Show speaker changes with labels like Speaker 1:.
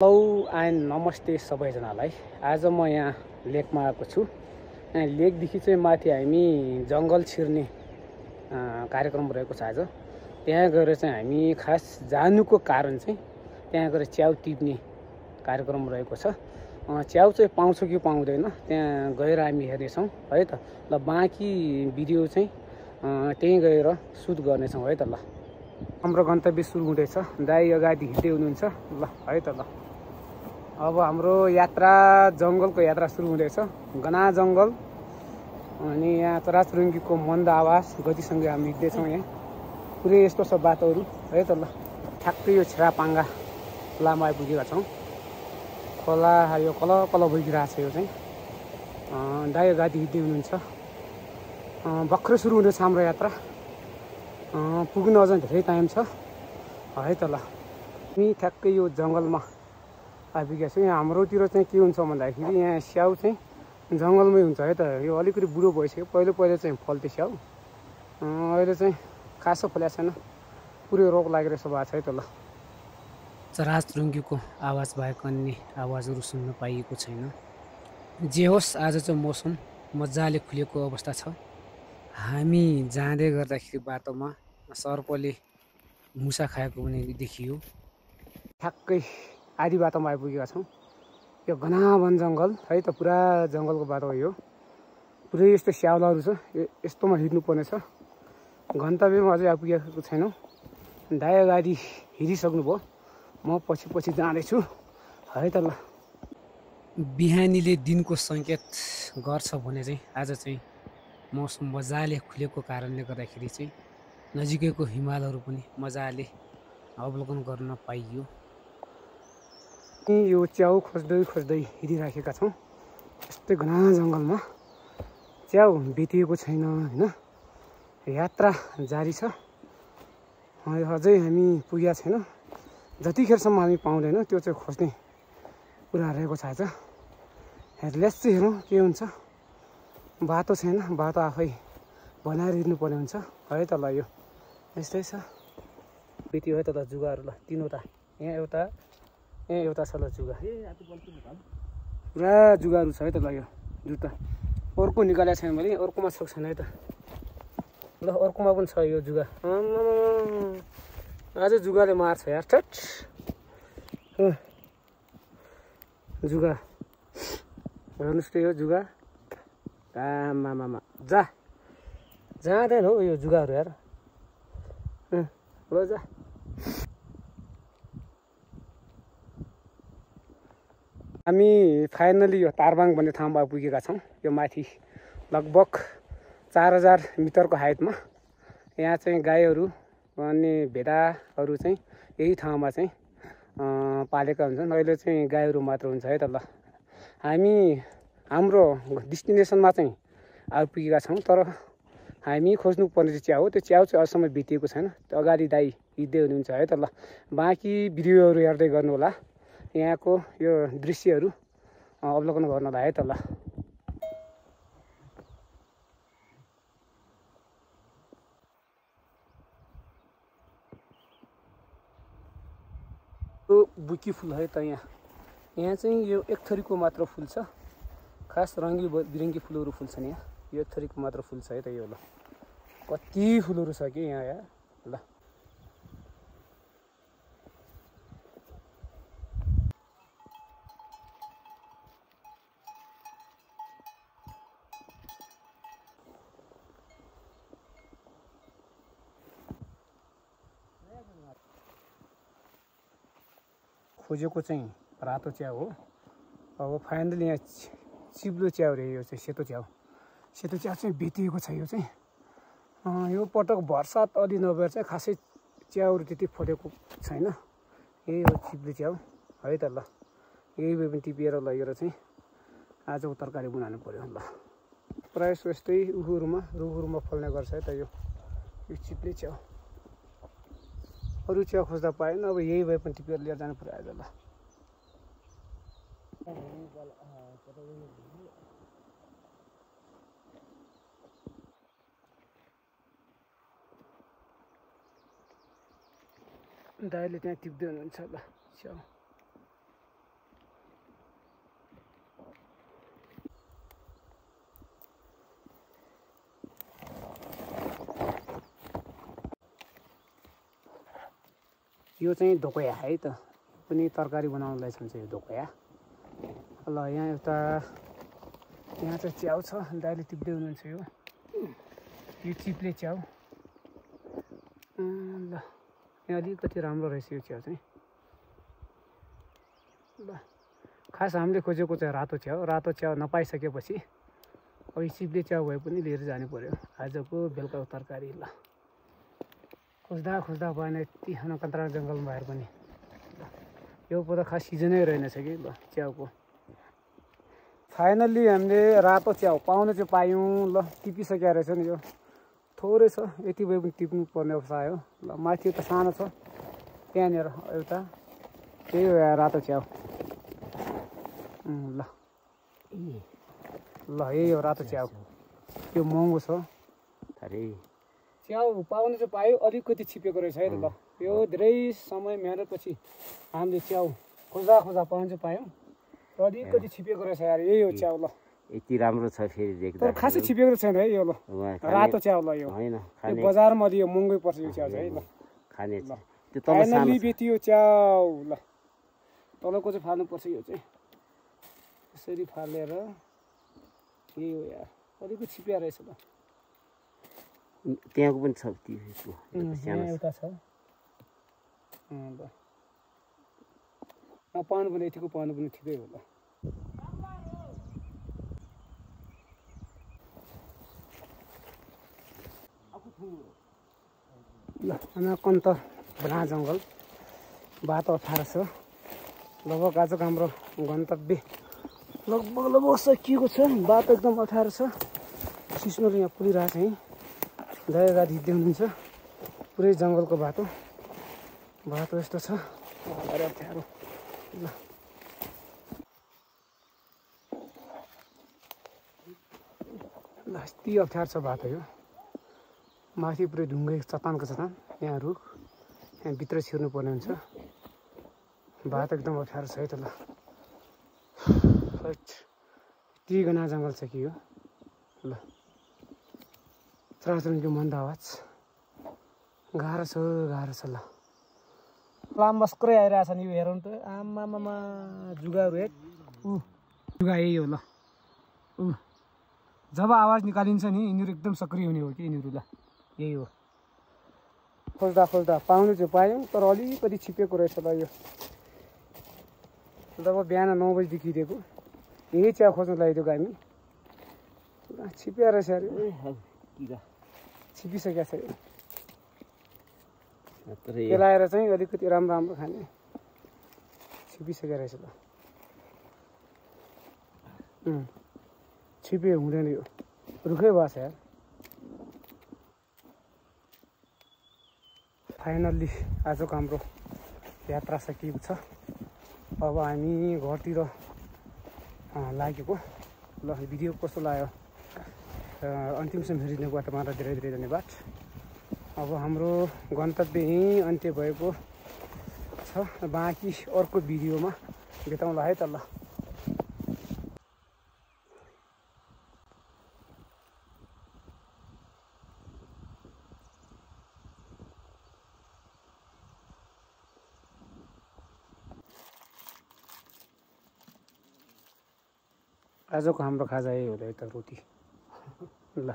Speaker 1: Hello and नमस्ते सबैजनालाई। आज म यहाँ लेकमा आएको छु। यहाँ लेकदेखि चाहिँ माथि हामी जङ्गल छिर्ने कार्यक्रम रहेको छ। आज त्यहाँ गएर चाहिँ हामी खास जानुको कारण चाहिँ त्यहाँ गएर च्याउ टिप्ने कार्यक्रम रहेको छ। च्याउ चाहिँ पाउँछ कि पाउँदैन त्यहाँ गएर हामी हेर्नेछौँ है त। ल बाँकी भिडियो चाहिँ त्यहीँ गएर सुट गर्नेछौँ है त। ल हाम्रो गन्तव्य सुरु हुँदैछ। दाइ अगाडि हिँड्दै हुनुहुन्छ ल है त। ल अब हाम्रो यात्रा जङ्गलको यात्रा सुरु हुँदैछ। घना जङ्गल अनि यहाँ चराचुरुङ्गीको मन्द आवाज गतिसँगै हामी हिँड्दैछौँ। यहाँ पुरै यस्तो छ बाटोहरू है त। ल ठ्याक्कै यो छिरापाङ्गा खोलामा आइपुगेका छौँ। खोला यो कल कल भइरहेको छ। यो चाहिँ दाइ अगाडि हिँड्दै हुनुहुन्छ। भर्खरै सुरु हुँदैछ हाम्रो यात्रा। पुग्न अझ धेरै टाइम छ है त। ल हामी ठ्याक्कै यो जङ्गलमा आइपुगेको छु। यहाँ हाम्रोतिर चाहिँ के हुन्छ भन्दाखेरि यहाँ स्याउ चाहिँ जङ्गलमै हुन्छ है त। यो अलिकति बुढो भइसक्यो। पहिलो चाहिँ फल्थ्यो स्याउ, अहिले चाहिँ खासो फलेको छैन। पुरै रोग लागिरहेको भएको छ है त। ल चराचुरुङ्गीको आवाज बाहेक अन्य आवाजहरू सुन्न पाइएको छैन। जे होस् आज चाहिँ मौसम मजाले खुलेको अवस्था छ। हामी जाँदै गर्दाखेरि बाटोमा सर्पले मुसा खाएको पनि देखियो। ठ्याक्कै आधी बाटोमा आइपुगेका छौँ। यो घना वन जङ्गल है त। पुरा जङ्गलको बाटो हो यो। पुरै यस्तो स्याउलाहरू छ। यस्तोमा हिँड्नुपर्ने छ। गन्तव्यमा अझै आइपुगेको छैनौँ। दाइ अगाडि हिँडिसक्नुभयो, म पछि पछि जाँदैछु है त। ल बिहानीले दिनको सङ्केत गर्छ भने चाहिँ आज चाहिँ मौसम मजाले खुलेको कारणले गर्दाखेरि चाहिँ नजिकैको हिमालहरू पनि मजाले अवलोकन गर्न पाइयो। यो च्याउ खोज्दै खोज्दै हिँडिराखेका छौँ। यस्तै घना जङ्गलमा च्याउ भेटिएको छैन होइन। यात्रा जारी छ। अझै हामी पुगेका छैनौँ। जतिखेरसम्म हामी पाउँदैनौँ त्यो चाहिँ खोज्ने कुरा रहेको छ आज। हेर्लेस चाहिँ हेरौँ के हुन्छ। बाटो छैन, बाटो आफै बनाएर हिँड्नुपर्ने हुन्छ है त। ल यो यस्तै छ। बित्यो है त। ल जुगाहरू ल तिनवटा, यहाँ एउटा छ। ल जुगा पुरा जुगाहरू छ है त। ल यो जुत्ता अर्को निकालेको छैन मैले। अर्कोमा छ छैन है त। ल अर्कोमा पनि छ यो जुगा। आज जुगाले मार्छ यार। ठट जुगा हेर्नुहोस् त यो जुगा। आमामा जा जाँदैन हौ यो जुगाहरू यार। ल जा। हामी फाइनली यो तारबाङ भन्ने ठाउँमा आइपुगेका छौँ। यो माथि लगभग 4000 मिटरको हाइटमा। यहाँ चाहिँ गाईहरू अनि भेडाहरू चाहिँ यही ठाउँमा चाहिँ पालेका हुन्छन्। अहिले चाहिँ गाईहरू मात्र हुन्छ है त। ल हामी हाम्रो डेस्टिनेसनमा चाहिँ आइपुगेका छौँ। तर हामी खोज्नुपर्ने चाहिँ च्याउ हो। त्यो च्याउ चाहिँ अहिलेसम्म भेटिएको छैन। त्यो अगाडि दाइ हिँड्दै हुनुहुन्छ है त। ल बाँकी भिडियोहरू हेर्दै गर्नु होला। यहाँको यो दृश्यहरू अवलोकन गर्नलाई है त। ल यो बुकी फुल है त। यहाँ चाहिँ यो एक थरीको मात्र फुल छ। खास रङ्गी बिरङ्गी फुलहरू फुल्छन् यहाँ। यो एक थरीको मात्र फुल छ है त। यो ल कति फुलहरू छ कि यहाँ यार। ल खोजेको चाहिँ रातो च्याउ हो। अब फाइनली यहाँ चिप्लो च्याउ रे यो चाहिँ। सेतो च्याउ चाहिँ भेटिएको छ। यो चाहिँ यो पटक बर्सात अलि नभएर चाहिँ खासै च्याउहरू त्यति फलेको छैन। यही हो चिप्लो च्याउ है त। ल यही भए पनि टिपेर लगेर चाहिँ आजको तरकारी बनाउनु पर्यो। ल प्रायः जस्तो यस्तै रुखहरूमा फल्ने गर्छ है त यो चिप्ले च्याउ। अरू च्याउ खोज्दा पाएन। अब यही भए पनि टिपेर लिएर जानु पर्यो आज। ल दाइले त्यहाँ टिप्दै हुनुहुन्छ। ल च्याउ यो चाहिँ धोकोया है त, पनि तरकारी बनाउनलाई छ यो धोकोया। ल यहाँ एउटा यहाँ चाहिँ च्याउ छ, दाइले टिप्दै हुनुहुन्छ यो चिप्ले च्याउ। ल यहाँ अलिकति राम्रो रहेछ यो च्याउ चाहिँ। ल खास हामीले खोजेको चाहिँ रातो च्याउ, रातो च्याउ नपाइसकेपछि अब चिप्ले च्याउ भए पनि लिएर जानु पर्यो आजको बेलुकाको तरकारी। ल खोज्दा खोज्दा भएन यति नकन्तरा जङ्गलमा भएर पनि। यो पो त खास सिजनै रहेनछ कि ल च्याउको। फाइनल्ली हामीले रातो च्याउ पाउन चाहिँ पायौँ। ल टिपिसकेको रहेछ नि, यो थोरै छ, यति भए पनि टिप्नु पर्ने अवस्था आयो। ल माथि त सानो छ, त्यहाँनिर एउटा त्यही हो रातो च्याउ। ल ल यही हो रातो च्याउ, यो महँगो छ। च्याउ पाउनु चाहिँ पायो, अलिकति छिपेको रहेछ है त। ल यो धेरै समय मेहनतपछि हामीले च्याउ खोज्दा खोज्दा पाउनु चाहिँ पायौँ, र अलिकति छिपेको रहेछ यार। यही हो च्याउ। ल
Speaker 2: यति राम्रो छ फेरि देख्दा,
Speaker 1: तर खासै छिपेको छैन है यो। ल रातो च्याउ। ल यो बजारमा अलि यो महँगै पर्छ यो च्याउ चाहिँ है। ल
Speaker 2: खाने त्यो
Speaker 1: फाइनल्ली बेच्यो च्याउ। ल तलको चाहिँ फाल्नुपर्छ यो चाहिँ, यसरी फालेर। यही हो यार, अलिकति छिपिया रहेछ। ल
Speaker 2: त्यहाँको पनि छ
Speaker 1: एउटा छ। ल नपाउनु पनि यतिको पाउनु पनि ठिकै हो। ल अनाकन्त बना जङ्गल, बाटो अप्ठ्यारो छ। लगभग आजको हाम्रो गन्तव्य लगभग सकिएको छ। बाटो एकदम अप्ठ्यारो छ, सिस्नोले यहाँ पुलिरहेको छ। यहीँ दाइ हिँड्दै हुनुहुन्छ, पुरै जङ्गलको बाटो यस्तो छ, अरे अप्ठ्यारो। ल यति अप्ठ्यारो छ बाटो यो। माथि पुरै ढुङ्गै चट्टानको चट्टान, यहाँ रुख, यहाँ भित्र छिर्नु पर्ने हुन्छ। बाटो एकदम अप्ठ्यारो छ है त। ल यति घना जङ्गल छ कि यो। ल चराचुरुङ्गीको मन्द आवाज, गाह्रो छ गाह्रो छ। ल लामस्क्रै आइरहेछ नि यो, हेरौँ त। आमामा जुगाहरू हेर, जुगा यही हो। ल जब आवाज निकालिन्छ नि यिनीहरू एकदम सक्रिय हुने हो कि यिनीहरू। ल यही हो, खोज्दा खोज्दा पाउनु चाहिँ पायौँ, तर अलिकति छिपेको रहेछ। ल यो जब बिहान 9 बजीदेखि दिएको यही चिया खोज्नु लगाइदिएको हामी। छिपिया रहेछ अरे, छिपिसकेको छ। केलाएर चाहिँ अलिकति राम्रो खाने, छिपिसकेको रहेछ। ल छिपे हुँदैन यो, रुखै भएछ यार। फाइनल्ली आजको हाम्रो यात्रा सकिएको छ। अब हामी घरतिर लागेको। ल भिडियो कस्तो लाग्यो अन्तिमसम्म हेरिदिनुको लागि तपाईँलाई धेरै धेरै धन्यवाद। अब हाम्रो गन्तव्य यहीँ अन्त्य भएको छ, बाँकी अर्को भिडियोमा भेटौँला है त। ल आजको हाम्रो खाजा यही हो त रोटी। ल